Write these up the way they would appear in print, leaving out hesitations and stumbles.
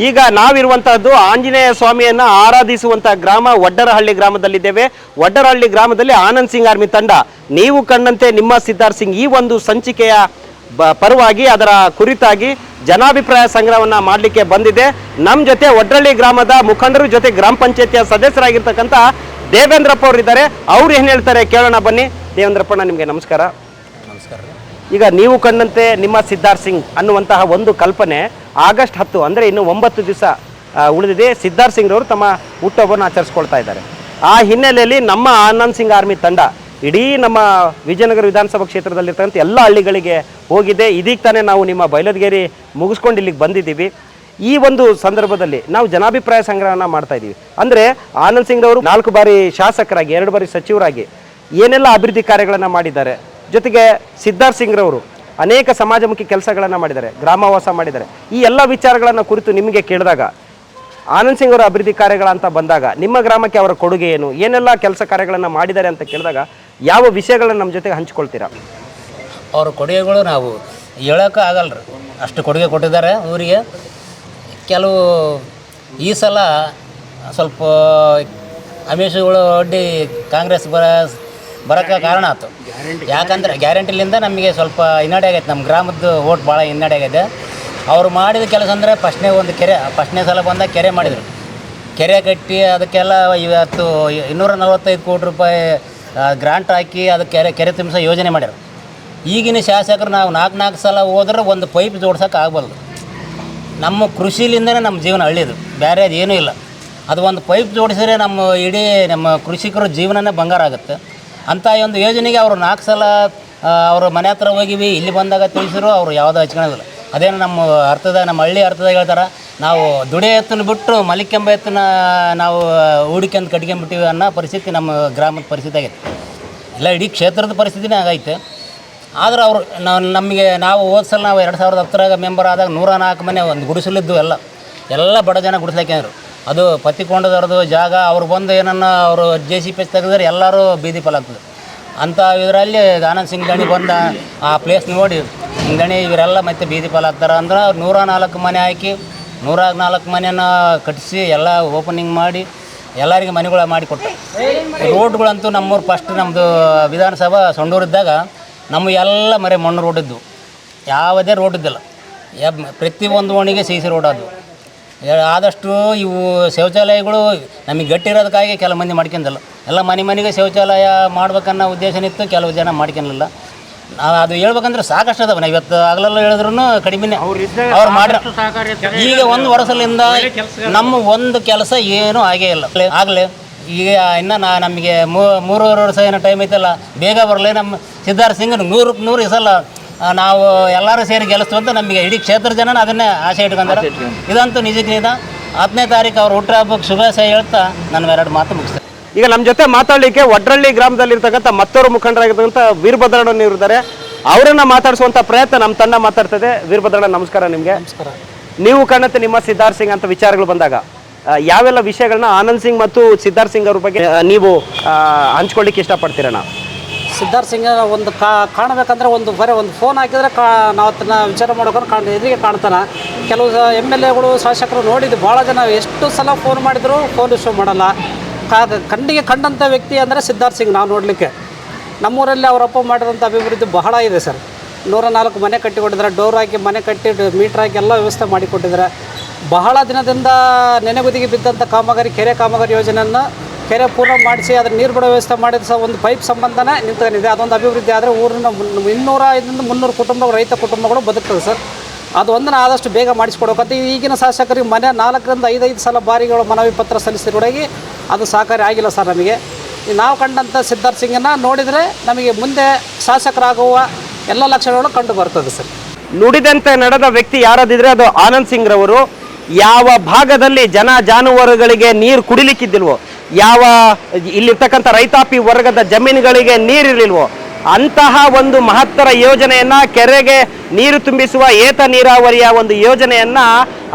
ಈಗ ನಾವಿರುವಂತಹದ್ದು ಆಂಜನೇಯ ಸ್ವಾಮಿಯನ್ನ ಆರಾಧಿಸುವಂತಹ ಗ್ರಾಮ ವಡ್ಡರಹಳ್ಳಿ ಗ್ರಾಮದಲ್ಲಿದ್ದೇವೆ. ವಡ್ಡರಹಳ್ಳಿ ಗ್ರಾಮದಲ್ಲಿ ಆನಂದ್ ಸಿಂಗ್ ಆರ್ಮಿ ತಂಡ ನೀವು ಕಂಡಂತೆ ನಿಮ್ಮ ಸಿದ್ಧಾರ್ಥ್ ಸಿಂಗ್ ಈ ಒಂದು ಸಂಚಿಕೆಯ ಪರವಾಗಿ ಅದರ ಕುರಿತಾಗಿ ಜನಾಭಿಪ್ರಾಯ ಸಂಗ್ರಹವನ್ನ ಮಾಡಲಿಕ್ಕೆ ಬಂದಿದೆ. ನಮ್ಮ ಜೊತೆ ವಡ್ಡರಹಳ್ಳಿ ಗ್ರಾಮದ ಮುಖಂಡರು ಜೊತೆ ಗ್ರಾಮ ಪಂಚಾಯತಿಯ ಸದಸ್ಯರಾಗಿರ್ತಕ್ಕಂಥ ದೇವೇಂದ್ರಪ್ಪ ಅವರು ಇದ್ದಾರೆ. ಅವ್ರು ಏನು ಹೇಳ್ತಾರೆ ಕೇಳೋಣ ಬನ್ನಿ. ದೇವೇಂದ್ರಪ್ಪಣ್ಣ, ನಿಮಗೆ ನಮಸ್ಕಾರ. ನಮಸ್ಕಾರ. ಈಗ ನೀವು ಕಂಡಂತೆ ನಿಮ್ಮ ಸಿದ್ಧಾರ್ಥ್ ಸಿಂಗ್ ಅನ್ನುವಂತಹ ಒಂದು ಕಲ್ಪನೆ ಆಗಸ್ಟ್ 10 ಅಂದರೆ ಇನ್ನು 9 ದಿವಸ ಉಳಿದಿದೆ. ಸಿದ್ಧಾರ್ಥ್ ಸಿಂಗ್ ಅವರು ತಮ್ಮ ಹುಟ್ಟುಹಬ್ಬವನ್ನು ಆಚರಿಸ್ಕೊಳ್ತಾ ಇದ್ದಾರೆ. ಆ ಹಿನ್ನೆಲೆಯಲ್ಲಿ ನಮ್ಮ ಆನಂದ್ ಸಿಂಗ್ ಆರ್ಮಿ ತಂಡ ಇಡೀ ನಮ್ಮ ವಿಜಯನಗರ ವಿಧಾನಸಭಾ ಕ್ಷೇತ್ರದಲ್ಲಿರ್ತಕ್ಕಂಥ ಎಲ್ಲ ಹಳ್ಳಿಗಳಿಗೆ ಹೋಗಿದೆ. ಇದೀಗ ತಾನೇ ನಾವು ನಿಮ್ಮ ಬೈಲದಗೇರಿ ಮುಗಿಸ್ಕೊಂಡು ಇಲ್ಲಿಗೆ ಬಂದಿದ್ದೀವಿ. ಈ ಒಂದು ಸಂದರ್ಭದಲ್ಲಿ ನಾವು ಜನಾಭಿಪ್ರಾಯ ಸಂಗ್ರಹನ ಮಾಡ್ತಾ ಇದ್ದೀವಿ. ಅಂದರೆ ಆನಂದ್ ಸಿಂಗ್ ಅವರು 4 ಬಾರಿ ಶಾಸಕರಾಗಿ 2 ಬಾರಿ ಸಚಿವರಾಗಿ ಏನೆಲ್ಲ ಅಭಿವೃದ್ಧಿ ಕಾರ್ಯಗಳನ್ನು ಮಾಡಿದ್ದಾರೆ. ಜೊತೆಗೆ ಸಿದ್ಧಾರ್ಥ್ ಸಿಂಗ್ ರವರು ಅನೇಕ ಸಮಾಜಮುಖಿ ಕೆಲಸಗಳನ್ನು ಮಾಡಿದ್ದಾರೆ, ಗ್ರಾಮವಾಸ ಮಾಡಿದ್ದಾರೆ. ಈ ಎಲ್ಲ ವಿಚಾರಗಳನ್ನು ಕುರಿತು ನಿಮಗೆ ಕೇಳಿದಾಗ ಆನಂದ್ ಸಿಂಗ್ ಅವರ ಅಭಿವೃದ್ಧಿ ಕಾರ್ಯಗಳಂತ ಬಂದಾಗ ನಿಮ್ಮ ಗ್ರಾಮಕ್ಕೆ ಅವರ ಕೊಡುಗೆ ಏನು, ಏನೆಲ್ಲ ಕೆಲಸ ಕಾರ್ಯಗಳನ್ನು ಮಾಡಿದ್ದಾರೆ ಅಂತ ಕೇಳಿದಾಗ ಯಾವ ವಿಷಯಗಳನ್ನು ನಮ್ಮ ಜೊತೆಗೆ ಹಂಚ್ಕೊಳ್ತೀರಾ? ಅವ್ರ ಕೊಡುಗೆಗಳು ನಾವು ಹೇಳೋಕೆ ಆಗಲ್ಲ ರೀ, ಅಷ್ಟು ಕೊಡುಗೆ ಕೊಟ್ಟಿದ್ದಾರೆ ಊರಿಗೆ. ಕೆಲವು ಈ ಸಲ ಸ್ವಲ್ಪ ಅಮಿಷಗಳು ಒಡ್ಡಿ ಕಾಂಗ್ರೆಸ್ ಬರೋಕ್ಕೆ ಕಾರಣ ಆಯ್ತು. ಯಾಕಂದರೆ ಗ್ಯಾರಂಟಿಲಿಂದ ನಮಗೆ ಸ್ವಲ್ಪ ಹಿನ್ನಡೆ ಆಗೈತೆ, ನಮ್ಮ ಗ್ರಾಮದ್ದು ಓಟ್ ಭಾಳ ಹಿನ್ನಡೆ ಆಗೈತೆ. ಅವರು ಮಾಡಿದ ಕೆಲಸ ಅಂದರೆ ಫಸ್ಟ್ನೇ ಸಲ ಬಂದಾಗ ಕೆರೆ ಮಾಡಿದರು. ಕೆರೆ ಕಟ್ಟಿ ಅದಕ್ಕೆಲ್ಲ ಇವತ್ತು 245 ಕೋಟಿ ರೂಪಾಯಿ ಗ್ರಾಂಟ್ ಹಾಕಿ ಅದಕ್ಕೆ ಕೆರೆ ತುಂಬಿಸೋ ಯೋಜನೆ ಮಾಡ್ಯಾರ. ಈಗಿನ ಶಾಸಕರು ನಾವು 4 ಸಲ ಹೋದ್ರೆ ಒಂದು ಪೈಪ್ ಜೋಡ್ಸೋಕೆ ಆಗ್ಬಲ್ದು. ನಮ್ಮ ಕೃಷಿಲಿಂದನೇ ನಮ್ಮ ಜೀವನ ಹಳ್ಳಿದು, ಬೇರೆ ಅದು ಏನೂ ಇಲ್ಲ. ಅದು ಒಂದು ಪೈಪ್ ಜೋಡಿಸಿದ್ರೆ ಇಡೀ ನಮ್ಮ ಕೃಷಿಕರ ಜೀವನನೇ ಬಂಗಾರ ಆಗುತ್ತೆ. ಅಂಥ ಒಂದು ಯೋಜನೆಗೆ ಅವರು 4 ಸಲ ಅವರು ಮನೆ ಹತ್ರ ಹೋಗಿವಿ, ಇಲ್ಲಿ ಬಂದಾಗ ತಿಳಿಸಿದ್ರು ಅವರು ಯಾವುದೋ ಹಚ್ಕೊಳ್ಳೋದಿಲ್ಲ. ಅದೇನು ನಮ್ಮ ಹಳ್ಳಿ ಅರ್ಥದಾಗ ಹೇಳ್ತಾರೆ, ನಾವು ದುಡೆ ಎತ್ತನ್ನು ಬಿಟ್ಟು ಮಲಿಕೆಂಬ ಎತ್ತನ್ನ ನಾವು ಹೂಡಿಕೆಂದು ಕಟ್ಕೊಂಡ್ಬಿಟ್ಟಿವಿ ಅನ್ನೋ ಪರಿಸ್ಥಿತಿ ನಮ್ಮ ಗ್ರಾಮದ ಪರಿಸ್ಥಿತಿ ಆಗೈತೆ. ಇಲ್ಲ, ಇಡೀ ಕ್ಷೇತ್ರದ ಪರಿಸ್ಥಿತಿನೇ ಆಗೈತೆ. ಆದ್ರೆ ಅವರು ನಾವು ಹೋದ ಸಲ ನಾವು 2010 ಮೆಂಬರ್ ಆದಾಗ 104 ಮನೆ ಒಂದು ಗುಡಿಸಲಿದ್ದು ಎಲ್ಲ ಬಡ ಜನ ಗುಡಿಸ್ಲಾಕ್ಯಂದ್ರು. ಅದು ಪತ್ತಿಕೊಂಡದವ್ರದ್ದು ಜಾಗ. ಅವ್ರು ಬಂದು ಏನನ್ನ ಅವರು JCP ತೆಗೆದ್ರೆ ಎಲ್ಲರೂ ಬೀದಿ ಪಾಲಾಗ್ತದೆ. ಅಂಥ ಇದರಲ್ಲಿ ಆನಂದ್ ಸಿಂಗ್ ದಣಿ ಬಂದ ಆ ಪ್ಲೇಸ್ ನೋಡಿ ದಣಿ ಇವರೆಲ್ಲ ಮತ್ತೆ ಬೀದಿ ಪಾಲಾಗ್ತಾರೆ ಅಂದ್ರೆ 104 ಮನೆ ಹಾಕಿ 104 ಮನೆಯನ್ನು ಕಟ್ಟಿಸಿ ಎಲ್ಲ ಓಪನಿಂಗ್ ಮಾಡಿ ಎಲ್ಲರಿಗೆ ಮನೆಗಳ ಮಾಡಿಕೊಟ್ಟು. ರೋಡ್ಗಳಂತೂ ನಮ್ಮೂರು ಫಸ್ಟ್ ನಮ್ಮದು ವಿಧಾನಸಭಾ ಸೊಂಡೂರಿದ್ದಾಗ ನಮ್ಮ ಎಲ್ಲ ಮಣ್ಣು ರೋಡ್ ಇದ್ದು, ಯಾವುದೇ ರೋಡ್ ಇದ್ದಿಲ್ಲ. ಪ್ರತಿಯೊಂದು ಓಣಿಗೆ CC ರೋಡ್ ಅದು. ಆದಷ್ಟು ಇವು ಶೌಚಾಲಯಗಳು ನಮಗೆ ಗಟ್ಟಿರೋದಕ್ಕಾಗಿ ಕೆಲವು ಮಂದಿ ಮಾಡ್ಕೊಂಡಿಲ್ಲ. ಎಲ್ಲ ಮನೆಗೆ ಶೌಚಾಲಯ ಮಾಡ್ಬೇಕನ್ನೋ ಉದ್ದೇಶನಿತ್ತು, ಕೆಲವು ಜನ ಮಾಡ್ಕೊಂಡಿಲ್ಲ. ನಾವು ಅದು ಹೇಳ್ಬೇಕಂದ್ರೆ ಸಾಕಷ್ಟು ಅದಾವೆ. ನಾವು ಇವತ್ತು ಆಗಲೆಲ್ಲ ಹೇಳಿದ್ರು ಕಡಿಮೆನೇ ಅವ್ರು ಮಾಡ್ರ. ಈಗ 1 ವರ್ಷದಿಂದ ನಮ್ಮ ಒಂದು ಕೆಲಸ ಏನೂ ಆಗೇ ಇಲ್ಲ. ಆಗಲೇ ಈಗ ಇನ್ನು ನಮಗೆ 3 ವರ್ಷ ಏನೋ ಟೈಮ್ ಐತಲ್ಲ, ಬೇಗ ಬರಲಿ. ನಮ್ಮ ಸಿದ್ಧಾರ್ಥ್ ಸಿಂಗ್ 100ಕ್ಕೆ 100 ಈ ಸಲ ನಾವು ಎಲ್ಲರೂ ಸೇರಿ ಗೆಲ್ಲಿಸ್ತು ಅಂತ ನಮಗೆ ಇಡೀ ಕ್ಷೇತ್ರ ಜನ ಅದನ್ನೇ ಆಸೆ ಇಟ್ಕೊಂತಾರೆ. ಇದಂತೂ ನಿಜಕ್ಕೆ 10ನೇ ತಾರೀಕು ಅವ್ರು ಹುಟ್ಟುಹಬ್ಬಕ್ಕೆ ಶುಭಾಶಯ ಹೇಳ್ತಾ ನಾನು 2 ಮಾತು ಮುಗಿಸ್ತೇನೆ. ಈಗ ನಮ್ಮ ಜೊತೆ ಮಾತಾಡಲಿಕ್ಕೆ ವಡ್ಡರಹಳ್ಳಿ ಗ್ರಾಮದಲ್ಲಿರ್ತಕ್ಕಂಥ ಮತ್ತೋರು ಮುಖಂಡರಾಗಿರ್ತಕ್ಕಂಥ ವೀರಭದ್ರಣ್ಣ ಇದ್ದಾರೆ. ಅವರನ್ನ ಮಾತಾಡಿಸುವಂಥ ಪ್ರಯತ್ನ ನಮ್ಮ ತಂಡ ಮಾತಾಡ್ತದೆ. ವೀರಭದ್ರಣ್ಣ, ನಮಸ್ಕಾರ. ನಿಮಗೆ ನಮಸ್ಕಾರ. ನೀವು ಕಾಣುತ್ತೆ ನಿಮ್ಮ ಸಿದ್ಧಾರ್ಥ್ ಸಿಂಗ್ ಅಂತ ವಿಚಾರಗಳು ಬಂದಾಗ ಯಾವೆಲ್ಲ ವಿಷಯಗಳನ್ನ ಆನಂದ್ ಸಿಂಗ್ ಮತ್ತು ಸಿದ್ಧಾರ್ಥ್ ಸಿಂಗ್ ಅವ್ರ ಬಗ್ಗೆ ನೀವು ಹಂಚ್ಕೊಳ್ಳಿಕ್ಕೆ ಇಷ್ಟಪಡ್ತೀರಣ್ಣ? ಸಿದ್ಧಾರ್ಥ್ ಸಿಂಗ್ ಒಂದು ಕಾಣಬೇಕಂದ್ರೆ ಬರೀ ಒಂದು ಫೋನ್ ಹಾಕಿದರೆ ನಾವು ಅದನ್ನು ವಿಚಾರ ಮಾಡ್ಕೊಂಡು ಎದುರಿಗೆ ಕಾಣ್ತಾನೆ. ಕೆಲವು MLAಗಳು ಶಾಸಕರು ನೋಡಿದ್ದು ಭಾಳ ಜನ ಎಷ್ಟು ಸಲ ಫೋನ್ ಮಾಡಿದ್ರು ಫೋನ್ ರಿಸೀವ್ ಮಾಡಲ್ಲ. ಕಣ್ಣಿಗೆ ಕಂಡಂಥ ವ್ಯಕ್ತಿ ಅಂದರೆ ಸಿದ್ಧಾರ್ಥ್ ಸಿಂಗ್ ನಾವು ನೋಡಲಿಕ್ಕೆ. ನಮ್ಮೂರಲ್ಲಿ ಅವರಪ್ಪ ಮಾಡಿರೋಂಥ ಅಭಿವೃದ್ಧಿ ಬಹಳ ಇದೆ ಸರ್. 104 ಮನೆ ಕಟ್ಟಿಕೊಟ್ಟಿದ್ದಾರೆ, ಡೋರ್ ಹಾಕಿ ಮನೆ ಕಟ್ಟಿ ಮೀಟ್ರ್ ಹಾಕಿ ಎಲ್ಲ ವ್ಯವಸ್ಥೆ ಮಾಡಿಕೊಟ್ಟಿದ್ದಾರೆ. ಬಹಳ ದಿನದಿಂದ ನೆನೆಗುದಿಗೆ ಬಿದ್ದಂಥ ಕೆರೆ ಕಾಮಗಾರಿ ಯೋಜನೆಯನ್ನು ಕೆರೆ ಪೂರ್ಣ ಮಾಡಿಸಿ ಅದ್ರ ನೀರು ಬಿಡೋ ವ್ಯವಸ್ಥೆ ಮಾಡಿದ ಸಹ ಒಂದು ಪೈಪ್ ಸಂಬಂಧನೇ ನಿಂತ್ಕೊಂಡಿದೆ. ಅದೊಂದು ಅಭಿವೃದ್ಧಿ ಆದರೆ ಊರಿನ 200-300 ಕುಟುಂಬಗಳು, ರೈತ ಕುಟುಂಬಗಳು ಬದುಕ್ತದೆ ಸರ್. ಅದು ಒಂದನ್ನು ಆದಷ್ಟು ಬೇಗ ಮಾಡಿಸ್ಕೊಡ್ಬೇಕಂತ ಈಗಿನ ಶಾಸಕರಿಗೆ 4ರಿಂದ 5 ಸಲ ಬಾರಿಗಳು ಮನವಿ ಪತ್ರ ಸಲ್ಲಿಸಿರುವಾಗಿ ಅದು ಸಹಕಾರಿ ಆಗಿಲ್ಲ ಸರ್. ನಮಗೆ ನಾವು ಕಂಡಂಥ ಸಿದ್ಧಾರ್ಥ್ ಸಿಂಗನ್ನು ನೋಡಿದರೆ ನಮಗೆ ಮುಂದೆ ಶಾಸಕರಾಗುವ ಎಲ್ಲ ಲಕ್ಷಣಗಳು ಕಂಡು ಬರ್ತದೆ ಸರ್. ನುಡಿದಂತೆ ನಡೆದ ವ್ಯಕ್ತಿ ಯಾರಾದಿದ್ರೆ ಅದು ಆನಂದ್ ಸಿಂಗ್ ರವರು. ಯಾವ ಭಾಗದಲ್ಲಿ ಜಾನುವಾರುಗಳಿಗೆ ನೀರು ಕುಡಿಲಿಕ್ಕಿದ್ದಿಲ್ವೋ, ಯಾವ ಇಲ್ಲಿರ್ತಕ್ಕಂಥ ರೈತಾಪಿ ವರ್ಗದ ಜಮೀನುಗಳಿಗೆ ನೀರಿರಲಿಲ್ವೋ ಅಂತಹ ಒಂದು ಮಹತ್ತರ ಯೋಜನೆಯನ್ನ, ಕೆರೆಗೆ ನೀರು ತುಂಬಿಸುವ ಏತ ನೀರಾವರಿಯ ಒಂದು ಯೋಜನೆಯನ್ನ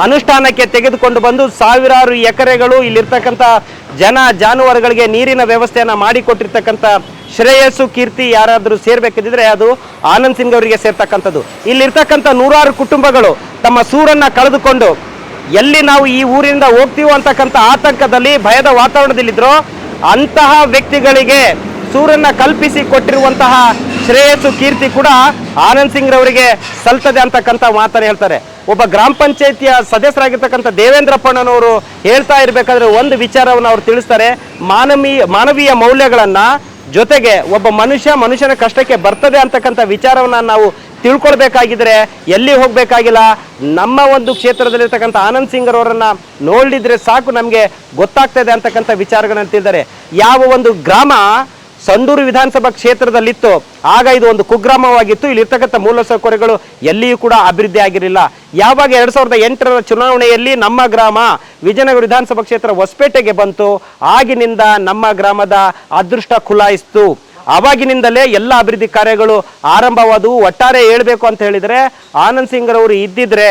ಅನುಷ್ಠಾನಕ್ಕೆ ತೆಗೆದುಕೊಂಡು ಬಂದು ಸಾವಿರಾರು ಎಕರೆಗಳು ಇಲ್ಲಿರ್ತಕ್ಕಂಥ ಜಾನುವಾರುಗಳಿಗೆ ನೀರಿನ ವ್ಯವಸ್ಥೆಯನ್ನ ಮಾಡಿಕೊಟ್ಟಿರ್ತಕ್ಕಂಥ ಶ್ರೇಯಸ್ಸು, ಕೀರ್ತಿ ಯಾರಾದರೂ ಸೇರ್ಬೇಕಿದ್ರೆ ಅದು ಆನಂದ್ ಸಿಂಗ್ ಅವರಿಗೆ ಸೇರ್ತಕ್ಕಂಥದ್ದು. ಇಲ್ಲಿರ್ತಕ್ಕಂಥ 100 ಕುಟುಂಬಗಳು ತಮ್ಮ ಸೂರನ್ನ ಕಳೆದುಕೊಂಡು ಎಲ್ಲಿ ನಾವು ಈ ಊರಿಂದ ಹೋಗ್ತೀವೋ ಅಂತಕ್ಕಂಥ ಆತಂಕದಲ್ಲಿ ಭಯದ ವಾತಾವರಣದಲ್ಲಿದ್ರೋ ಅಂತಹ ವ್ಯಕ್ತಿಗಳಿಗೆ ಸೂರನ್ನ ಕಲ್ಪಿಸಿ ಕೊಟ್ಟಿರುವಂತಹ ಶ್ರೇಯಸ್ಸು ಕೀರ್ತಿ ಕೂಡ ಆನಂದ್ ಸಿಂಗ್ ರವರಿಗೆ ಸಲ್ತದೆ ಅಂತಕ್ಕಂಥ ಮಾತನ್ನು ಹೇಳ್ತಾರೆ. ಒಬ್ಬ ಗ್ರಾಮ ಪಂಚಾಯಿತಿಯ ಸದಸ್ಯರಾಗಿರ್ತಕ್ಕಂಥ ದೇವೇಂದ್ರಪ್ಪಣ್ಣನವರು ಹೇಳ್ತಾ ಇರಬೇಕಾದ್ರೆ ಒಂದು ವಿಚಾರವನ್ನು ಅವ್ರು ತಿಳಿಸ್ತಾರೆ. ಮಾನವೀಯ ಮೌಲ್ಯಗಳನ್ನು ಜೊತೆಗೆ ಒಬ್ಬ ಮನುಷ್ಯನ ಕಷ್ಟಕ್ಕೆ ಬರ್ತದೆ ಅಂತಕ್ಕಂಥ ವಿಚಾರವನ್ನು ನಾವು ತಿಳ್ಕೊಳ್ಬೇಕಾಗಿದ್ರೆ ಎಲ್ಲಿ ಹೋಗಬೇಕಾಗಿಲ್ಲ, ನಮ್ಮ ಒಂದು ಕ್ಷೇತ್ರದಲ್ಲಿರ್ತಕ್ಕಂಥ ಆನಂದ್ ಸಿಂಗ್ ಅವರನ್ನ ನೋಡಿದ್ರೆ ಸಾಕು ನಮಗೆ ಗೊತ್ತಾಗ್ತದೆ ಅಂತಕ್ಕಂಥ ವಿಚಾರಗಳನ್ನು ತಿಳಿದರೆ. ಯಾವ ಒಂದು ಗ್ರಾಮ ಸಂಡೂರು ವಿಧಾನಸಭಾ ಕ್ಷೇತ್ರದಲ್ಲಿತ್ತು ಆಗ ಇದು ಒಂದು ಕುಗ್ರಾಮವಾಗಿತ್ತು. ಇಲ್ಲಿರ್ತಕ್ಕಂಥ ಮೂಲಸೌಕರ್ಯಗಳು ಎಲ್ಲಿಯೂ ಕೂಡ ಅಭಿವೃದ್ಧಿ ಆಗಿರಲಿಲ್ಲ. ಯಾವಾಗ 2008ರ ಚುನಾವಣೆಯಲ್ಲಿ ನಮ್ಮ ಗ್ರಾಮ ವಿಜಯನಗರ ವಿಧಾನಸಭಾ ಕ್ಷೇತ್ರ ಹೊಸಪೇಟೆಗೆ ಬಂತು, ಆಗಿನಿಂದ ನಮ್ಮ ಗ್ರಾಮದ ಅದೃಷ್ಟ ಖುಲಾಯಿಸ್ತು. ಆವಾಗಿನಿಂದಲೇ ಎಲ್ಲ ಅಭಿವೃದ್ಧಿ ಕಾರ್ಯಗಳು ಆರಂಭವಾದವು. ಒಟ್ಟಾರೆ ಹೇಳಬೇಕು ಅಂತ ಹೇಳಿದರೆ ಆನಂದ್ ಸಿಂಗ್ ರವರು ಇದ್ದಿದ್ರೆ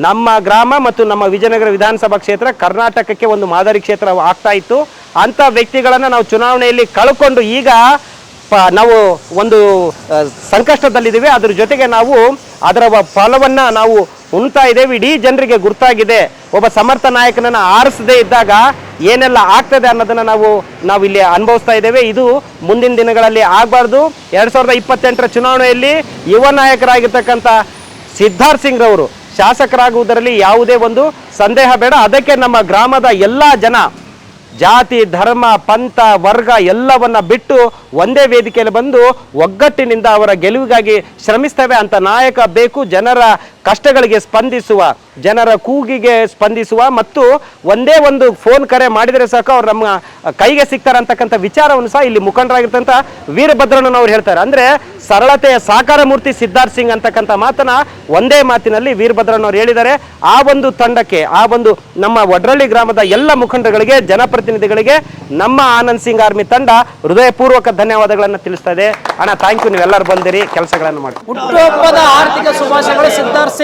ನಮ್ಮ ಗ್ರಾಮ ಮತ್ತು ನಮ್ಮ ವಿಜಯನಗರ ವಿಧಾನಸಭಾ ಕ್ಷೇತ್ರ ಕರ್ನಾಟಕಕ್ಕೆ ಒಂದು ಮಾದರಿ ಕ್ಷೇತ್ರ ಆಗ್ತಾ ಇತ್ತು. ಅಂಥ ವ್ಯಕ್ತಿಗಳನ್ನು ನಾವು ಚುನಾವಣೆಯಲ್ಲಿ ಕಳ್ಕೊಂಡು ಈಗ ನಾವು ಒಂದು ಸಂಕಷ್ಟದಲ್ಲಿದ್ದೀವಿ. ಅದ್ರ ಜೊತೆಗೆ ನಾವು ಅದರ ಫಲವನ್ನು ನಾವು ಉಣ್ತಾ ಇದ್ದೇವೆ. ಇಡೀ ಜನರಿಗೆ ಗುರ್ತಾಗಿದೆ. ಒಬ್ಬ ಸಮರ್ಥ ನಾಯಕನನ್ನು ಆರಿಸದೇ ಇದ್ದಾಗ ಏನೆಲ್ಲ ಆಗ್ತದೆ ಅನ್ನೋದನ್ನು ನಾವು ಇಲ್ಲಿ ಅನುಭವಿಸ್ತಾ ಇದ್ದೇವೆ. ಇದು ಮುಂದಿನ ದಿನಗಳಲ್ಲಿ ಆಗಬಾರ್ದು. 2028ರ ಚುನಾವಣೆಯಲ್ಲಿ ಯುವ ನಾಯಕರಾಗಿರ್ತಕ್ಕಂಥ ಸಿದ್ಧಾರ್ಥ್ ಸಿಂಗ್ ರವರು ಶಾಸಕರಾಗುವುದರಲ್ಲಿ ಯಾವುದೇ ಒಂದು ಸಂದೇಹ ಬೇಡ. ಅದಕ್ಕೆ ನಮ್ಮ ಗ್ರಾಮದ ಎಲ್ಲ ಜನ ಜಾತಿ ಧರ್ಮ ಪಂಥ ವರ್ಗ ಎಲ್ಲವನ್ನ ಬಿಟ್ಟು ಒಂದೇ ವೇದಿಕೆಯಲ್ಲಿ ಬಂದು ಒಗ್ಗಟ್ಟಿನಿಂದ ಅವರ ಗೆಲುವಿಗಾಗಿ ಶ್ರಮಿಸ್ತೇವೆ ಅಂತ ನಾಯಕ ಬೇಕು. ಜನರ ಕಷ್ಟಗಳಿಗೆ ಸ್ಪಂದಿಸುವ, ಜನರ ಕೂಗಿಗೆ ಸ್ಪಂದಿಸುವ ಮತ್ತು ಒಂದೇ ಒಂದು ಫೋನ್ ಕರೆ ಮಾಡಿದರೆ ಸಾಕು ಅವ್ರು ನಮ್ಮ ಕೈಗೆ ಸಿಗ್ತಾರೆ ಅಂತಕ್ಕಂಥ ವಿಚಾರವನ್ನು ಸಹ ಇಲ್ಲಿ ಮುಖಂಡರಾಗಿರ್ತಂಥ ವೀರಭದ್ರಣ್ಣನವರು ಹೇಳ್ತಾರೆ. ಅಂದರೆ ಸರಳತೆಯ ಸಾಕಾರ ಮೂರ್ತಿ ಸಿದ್ಧಾರ್ಥ್ ಸಿಂಗ್ ಅಂತಕ್ಕಂಥ ಮಾತನ್ನ ಒಂದೇ ಮಾತಿನಲ್ಲಿ ವೀರಭದ್ರಣ್ಣವರು ಹೇಳಿದ್ದಾರೆ. ಆ ಒಂದು ತಂಡಕ್ಕೆ, ಆ ಒಂದು ನಮ್ಮ ವಡ್ರಳ್ಳಿ ಗ್ರಾಮದ ಎಲ್ಲ ಮುಖಂಡರುಗಳಿಗೆ, ಜನಪ್ರತಿನಿಧಿಗಳಿಗೆ ನಮ್ಮ ಆನಂದ್ ಸಿಂಗ್ ಆರ್ಮಿ ತಂಡ ಹೃದಯಪೂರ್ವಕ ಧನ್ಯವಾದಗಳನ್ನು ತಿಳಿಸ್ತಾ ಇದೆ. ಅಣ್ಣ ಥ್ಯಾಂಕ್ ಯು, ನೀವೆಲ್ಲರೂ ಬಂದಿರಿ, ಕೆಲಸಗಳನ್ನು ಮಾಡಿ. ಹುಟ್ಟುಹಬ್ಬದ ಆರ್ಥಿಕ ಶುಭಾಶಯಗಳು ಸಿದ್ಧಾರ್ಥ್